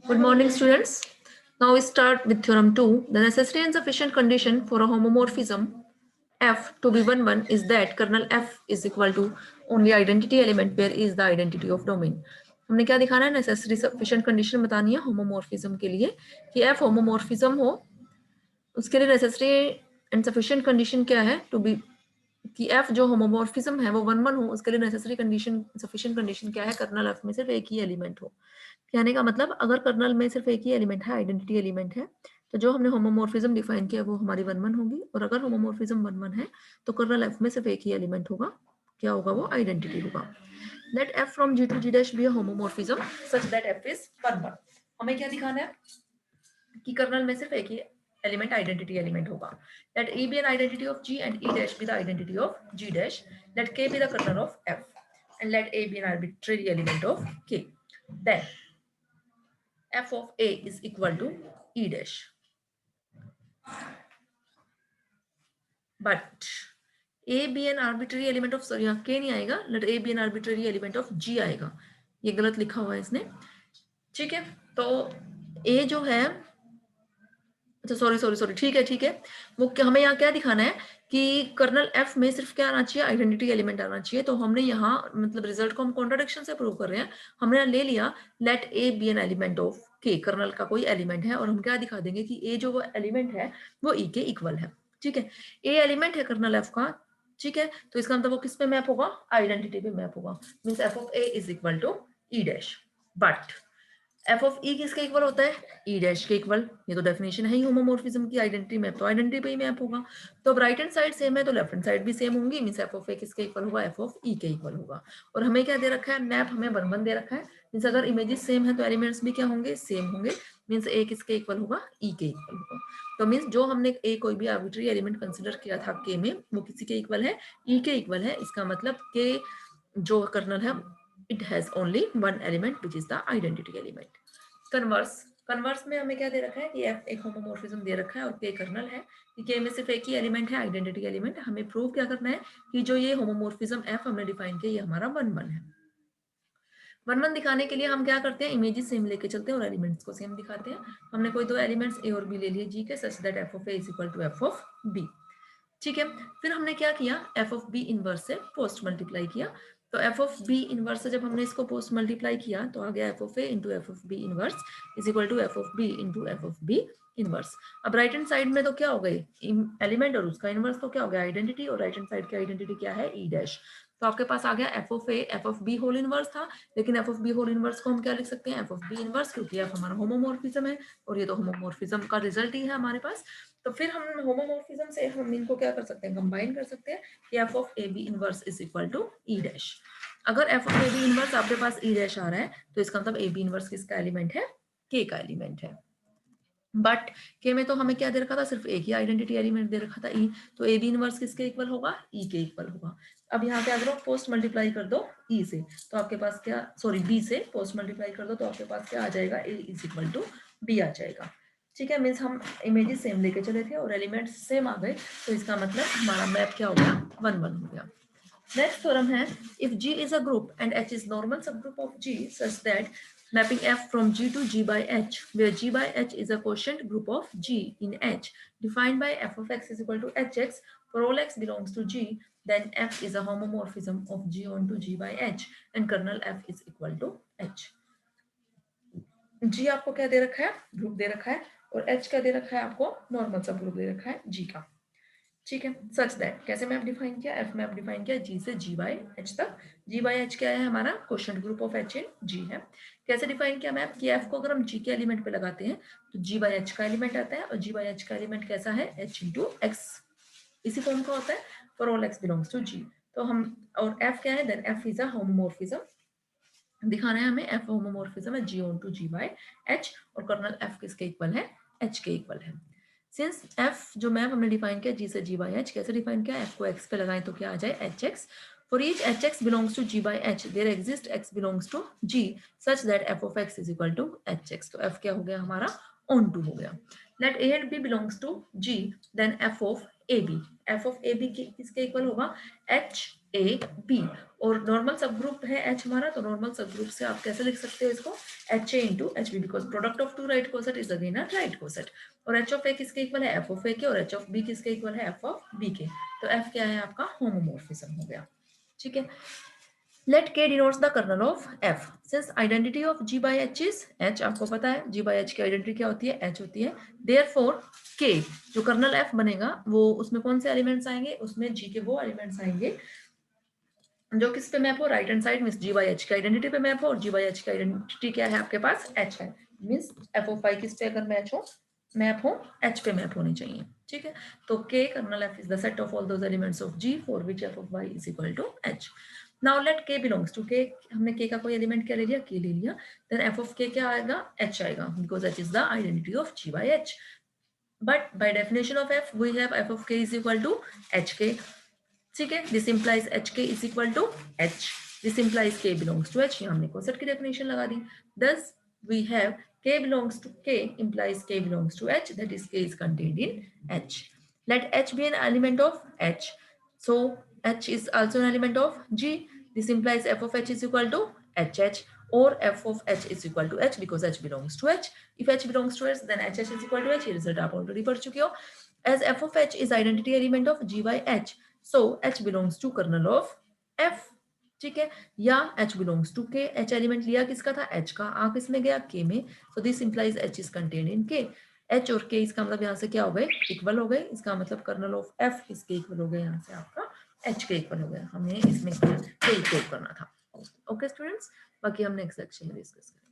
Good morning, students. Now we start with theorem 2. The necessary and sufficient condition for a homomorphism F to be 1 1 is that kernel F is equal to only identity element where is the identity of domain. हमने क्या दिखाना है, necessary sufficient condition बतानी है homomorphism के लिए कि F homomorphism हो. उसके लिए नेसेसरी एंड सफिशिएंट कंडीशन क्या है, टू बी कि F जो होमोमॉर्फिज्म है वो 1 1 हो. उसके लिए नेसेसरी कंडीशन सफिशिएंट कंडीशन क्या है, कर्नल F में सिर्फ एक ही एलिमेंट हो. कहने का मतलब अगर कर्नल में सिर्फ एक ही एलिमेंट है, आइडेंटिटी एलिमेंट है, तो जो हमने होमोमॉर्फिज्म डिफाइन किया वो हमारी 1 1 होगी. और अगर होमोमॉर्फिज्म 1 1 है तो कर्नल F में सिर्फ एक ही एलिमेंट होगा. क्या होगा, वो आइडेंटिटी होगा. Let F from G to G dash be a homomorphism such that F is 1 1. हमें क्या दिखाना है कि कर्नल में सिर्फ एक ही एलिमेंट आइडेंटिटी एलिमेंट होगा. Let E be an identity of G and E dash be the identity of G dash. Let K be the kernel of F and let A be an arbitrary element of K. Then F of A is equal to E dash. But A be an arbitrary element of, sorry यहाँ K नहीं आएगा, let A be an arbitrary element of G आएगा. ये गलत लिखा हुआ है इसने. ठीक है, तो A जो है, अच्छा सॉरी ठीक है वो हमें यहाँ क्या दिखाना है कि कर्नल F में सिर्फ क्या आना चाहिए, आइडेंटिटी एलिमेंट आना चाहिए. तो हमने यहाँ मतलब रिजल्ट को हम कॉन्ट्राडिक्शन से प्रूव कर रहे हैं. हमने ले लिया let A B an element of K, kernel का कोई एलिमेंट है, और हम क्या दिखा देंगे कि A जो वो एलिमेंट है वो E के इक्वल है. ठीक है, A एलिमेंट है कर्नल F का. ठीक है, तो इसका मतलब वो किस पे मैप होगा, आइडेंटिटी पे मैप होगा. Means F of A is equal to E dash. But F of E किसके इक्वल होता है, E डैश के इक्वल. ये तो डेफिनेशन है ही होमोमॉर्फिज्म की, आइडेंटिटी मैप तो आइडेंटिटी पे ही मैप होगा. तो अब राइट हैंड साइड सेम है तो लेफ्ट हैंड साइड भी सेम होंगी. मींस F ऑफ A किसके इक्वल होगा, F ऑफ E के इक्वल होगा. और हमें क्या दे रखा है, मैप हमें 1 1 दे रखा है. मींस अगर इमेजेस सेम है तो एलिमेंट्स भी क्या होंगे, सेम होंगे. मींस A किसके इक्वल होगा, E के इक्वल होगा. तो मींस जो हमने A कोई भी आर्बिट्री एलिमेंट कंसिडर किया था K में, वो किसी के इक्वल है, E के इक्वल है. इसका मतलब K जो कर्नल है, it has only one element which is the identity element. Converse में हमें क्या दे रखा है कि F एक होमोमॉर्फिज्म दे रखा है और K कर्नल है. कि K में सिर्फ एक ही एलिमेंट है, आइडेंटिटी एलिमेंट. हमें प्रूव क्या करना है कि जो ये होमोमॉर्फिज्म F हमने डिफाइन किया ये हमारा 1 1 है. 1 1 दिखाने के लिए हम क्या करते हैं, इमेजेस सेम लेके चलते हैं और एलिमेंट्स को सेम दिखाते हैं. हमने कोई दो एलिमेंट्स A और B ले लिए G के, such that F of A is equal to F of B. ठीक है, फिर हमने क्या किया, F ऑफ B इनवर्स से पोस्ट मल्टीप्लाई किया. तो F ऑफ B इनवर्स से जब हमने इसको पोस्ट मल्टीप्लाई किया तो आ गया F of A into F of B inverse is equal to F of B into F of B inverse. अब राइट हैंड साइड में तो क्या हो गई, एलिमेंट और उसका इनवर्स, तो क्या हो गया, आइडेंटिटी. और राइट हैंड साइड की आइडेंटिटी क्या है, E डैश. तो आपके पास आ गया F of A, F of B whole inverse था. लेकिन F of B whole inverse को हम क्या लिख सकते हैं, F ऑफ B इनवर्स, क्योंकि F हमारा होमोमॉर्फिज्म है और ये तो होमोमॉर्फिज्म का रिजल्ट ही है हमारे पास. तो फिर हम होमोमॉर्फिज्म से हम इनको क्या कर सकते हैं, कंबाइन कर सकते हैं कि F of A B inverse is equal to E dash. अगर F of A B inverse आपके पास E डैश आ रहा है तो इसका मतलब A B इनवर्स किसका एलिमेंट है, K का एलिमेंट है. बट K में तो हमें क्या दे रखा था, सिर्फ एक ही आइडेंटिटी एलिमेंट दे रखा था E. तो A B इनवर्स किसके इक्वल होगा, E के इक्वल होगा. अब यहाँ क्या करो, पोस्ट मल्टीप्लाई कर दो E से, तो आपके पास क्या, सॉरी B से पोस्ट मल्टीप्लाई कर दो तो आपके पास क्या आ जाएगा, A is equal to B आ जाएगा. ठीक है, मीन्स हम इमेजेस सेम लेके चले थे और एलिमेंट्स सेम आ गए. तो इसका मतलब हमारा मैप क्या हो गया, 1 1 हो गया. नेक्स्ट थ्योरम है, if G is a group and H is normal subgroup of G such that mapping F from G to G by H, where G by H is a quotient group of G in H, defined by F of X is equal to Hx for all X belongs to G, then F is a homomorphism of G onto G by H and kernel F is equal to H. G आपको क्या दे रखा है, group दे रखा है, और H क्या दे रखा है आपको, नॉर्मल सब ग्रुप दे रखा है G का. ठीक है, सच दैट कैसे मैप डिफाइन किया, F मैप डिफाइन किया G से G बाई H तक. G बाई H क्या है, हमारा quotient group of H in G है. कैसे डिफाइन किया मैप, कि F को अगर हम G के एलिमेंट पे लगाते हैं तो G बाई H का एलिमेंट आता है, और G बाई H का एलिमेंट कैसा है, H इंटू X, इसी फॉर्म का होता है for all X belongs to G. तो हम, और F क्या है, then F is a homomorphism. दिखाना है हमें F होमोमॉर्फिज्म है G onto G by H, और कर्नल F किसके इक्वल है, H के इक्वल है. सिंस F जो मैप हमने डिफाइन किया G से G by H, कैसे डिफाइन किया, F को X पे लगाएं तो क्या आ जाए, Hx. For each Hx belongs to G by H, there exists X belongs to G such that F of X is equal to Hx. तो F क्या हो गया हमारा, onto हो गया. Let A and B belongs to G, then F of A B, F of A B किसके equal होगा, H A B, और नॉर्मल सब ग्रुप है एच हमारा, तो नॉर्मल सब ग्रुप से आप कैसे लिख सकते हो इसको, H A into H B, because product of two right coset is again a right coset, और एच ऑफ ए किसके इक्वल है, एफ ऑफ ए के, और एच ऑफ बी किसके इक्वल है, एफ ऑफ बी के, तो एफ क्या है आपका, होमोमॉर्फिज्म हो गया, ठीक है। Let K denotes the kernel of F. Since identity of G by H is H, आपको पता है G by H की आइडेंटिटी क्या होती है, H होती है। Therefore K जो कर्नल F बनेगा वो उसमें कौन से एलिमेंट्स आएंगे, उसमें G के वो एलिमेंट्स आएंगे जो किस पे मैप हो, right hand side means G by H की आइडेंटिटी पे मैप हो, और G by H की आइडेंटिटी क्या है आपके पास, H है, मींस F of I किस पे अगर मैप हो H पे मैप होनी चाहिए, ठीक है। तो K kernel F is the set of all those elements of G for which F of Y is equal to H. Now let K belongs to K, हमने K का कोई एलिमेंट क्या ले लिया, K ले लिया, then F of K क्या आएगा, H आएगा, because H is the identity of G by H. But by definition of F, we have F of K is equal to HK, ठीक है, this implies HK is equal to H, this implies K belongs to H, यहाँ हमने coset की definition लगा दी, thus we have K belongs to K implies K belongs to H, that is K is contained in H. Let H be an element of H, so H is also an element of G, this implies F of H is equal to HH, or F of H is equal to H because H belongs to H. If H belongs to H, then HH is equal to H. ये result आप already पढ़ चुके हो. As F of H is identity element of G by H, so H belongs to kernel of F. ठीक है, या H belongs to K. H element लिया किसका था, H का, आ किसमें गया, K में. So this implies H is contained in K. H और K इसका मतलब यहाँ से क्या हो गए, इक्वल हो गए, इसका मतलब कर्नल ऑफ F इसके इक्वल हो गए, यहाँ से आपका H के इक्वल हो गया, हमें इसमें K प्रूव करना था। ओके स्टूडेंट्स, बाकी हम नेक्स्ट सेक्शन में डिस्कस करेंगे।